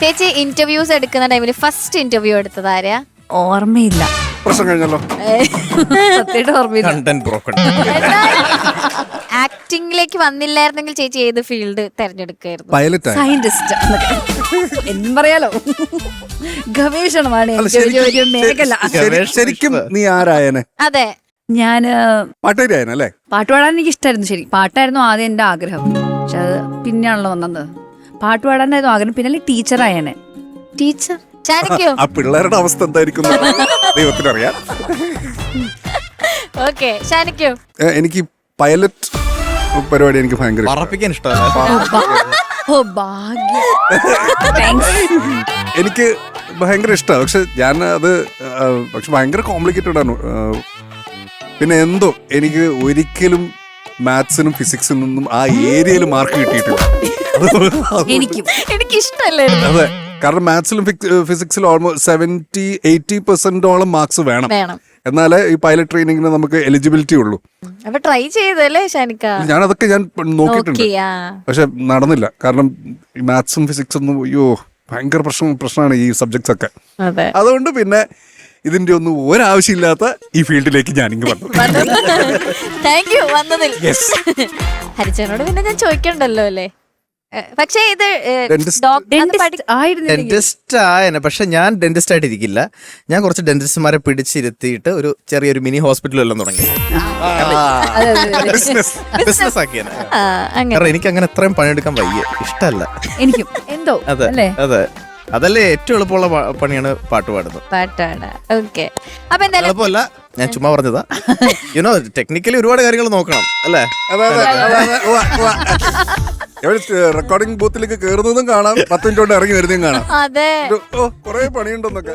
ചേച്ചി ഇന്റർവ്യൂസ് എടുക്കുന്ന ടൈമിൽ ഫസ്റ്റ് ഇന്റർവ്യൂ എടുത്തത് ആരെയാ? ഓർമ്മയില്ല. പ്രശ്നം കഴിഞ്ഞല്ലോ. സത്യമായിട്ട് ഓർമ്മയില്ല. Content broken. ആക്ടിംഗിലേക്ക് വന്നില്ലായിരുന്നെങ്കിൽ ചേച്ചി ഏത് ഫീൽഡ് തെരഞ്ഞെടുക്കായിരുന്നു? പൈലറ്റ് സയന്റിസ്റ്റ് എന്നും പറയാലോ. ഗവേഷണമാണ് അല്ല, എനിക്ക് ഒരു മേഖല. ശരിക്കും നീ ആരായനെ? അതെ, ഞാന് പാട്ടുകാരിയായനല്ലേ? പാട്ട് പാടാൻ എനിക്ക് ഇഷ്ടമായിരുന്നു. ശരി, പാട്ടായിരുന്നു ആദ്യം എന്റെ ആഗ്രഹം. പക്ഷെ അത് പിന്നെയാണല്ലോ വന്നത്. പാട്ട് പാടാനായിരുന്നു ആഗ്രഹം. പിന്നെ ടീച്ചറായനെ. ടീച്ചർ. ശാനിക്കോ? ആ പിള്ളേരുടെ അവസ്ഥ എന്തായിരിക്കും ദൈവത്തിനറിയാം. ഓക്കെ, ശാനിക്കോ? എനിക്ക് പൈലറ്റ് പരിപാടി എനിക്ക് ഭയങ്കര പറപ്പിക്കാൻ ഇഷ്ടമല്ല. ഓ ഭാഗ്യം. Thanks. എനിക്ക് ഭയങ്കര ഇഷ്ടമാണ്. പക്ഷെ ഞാൻ അത് പക്ഷെ ഭയങ്കര കോംപ്ലിക്കേറ്റഡ് ആണ്. പിന്നെ എന്തോ എനിക്ക് ഒരിക്കലും മാത്സിനും ഫിസിക്സിനും ഒന്നും ആ ഏരിയയിൽ മാർക്ക് കിട്ടിയിട്ടില്ല. എനിക്ക് ഇഷ്ടമല്ലായിരുന്നു. അതെ, കാരണം മാത്സിലും ഫിസിക്സിലും ഓൾമോസ്റ്റ് 70-80% മാർക്സ് വേണം. എന്നാലേ ഈ പൈലറ്റ് ട്രെയിനിങ്ങിന് നമുക്ക് എലിജിബിലിറ്റി ഉള്ളൂ. അപ്പൊ ട്രൈ ചെയ്തല്ലേ ശാനിക്ക? ഞാൻ നോക്കിയിട്ടുണ്ട്, പക്ഷെ നടന്നില്ല. കാരണം ഈ മാത്സും ഫിസിക്സും ഒന്നും അയ്യോ ഭയങ്കര പ്രശ്നമാണ് ഈ സബ്ജക്ട്സ് ഒക്കെ. അതുകൊണ്ട് പിന്നെ ഇതിന്റെ ഒന്നും ഒരാവശ്യമില്ലാത്ത ഈ ഫീൽഡിലേക്ക് ഞാനിങ്ങ് വന്നു. താങ്ക് യു വന്നതിൽ. ഹരിച്ചനോട് പിന്നെ ഞാൻ ചോദിക്കണ്ടല്ലോ അല്ലേ? പക്ഷേ ഇത് ഡെന്റിസ്റ്റ് ആയനെ. പക്ഷെ ഞാൻ ഡെന്റിസ്റ്റ് ആയിട്ട് ഇരിക്കില്ല. ഞാൻ കുറച്ച് ഡെന്റിസ്റ്റ്മാരെ പിടിച്ചിരുത്തിയിട്ട് ഒരു ചെറിയൊരു മിനി ഹോസ്പിറ്റൽ എല്ലാം തുടങ്ങി ബിസിനസ് ആക്കിയാണ്. കാരണം എനിക്ക് അങ്ങനെ എത്രയും പണിയെടുക്കാൻ വയ്യ, ഇഷ്ടമല്ല എനിക്കും എന്തോ. അതെ അതെ, അതല്ലേ ഏറ്റവും എളുപ്പമുള്ള പണിയാണ് പാട്ട് പാടുന്നത്. എളുപ്പമല്ല, ഞാൻ ചുമ്മാ പറഞ്ഞതാ. യുനോ ടെക്നിക്കലി ഒരുപാട് കാര്യങ്ങൾ നോക്കണം അല്ലേ? റെക്കോർഡിംഗ് ബൂത്തിലേക്ക് കയറുന്നതും കാണാം, 10 മിനിറ്റ് കൊണ്ട് ഇറങ്ങി വരുന്നതും കാണാം. കുറെ പണിയുണ്ടെന്നൊക്കെ.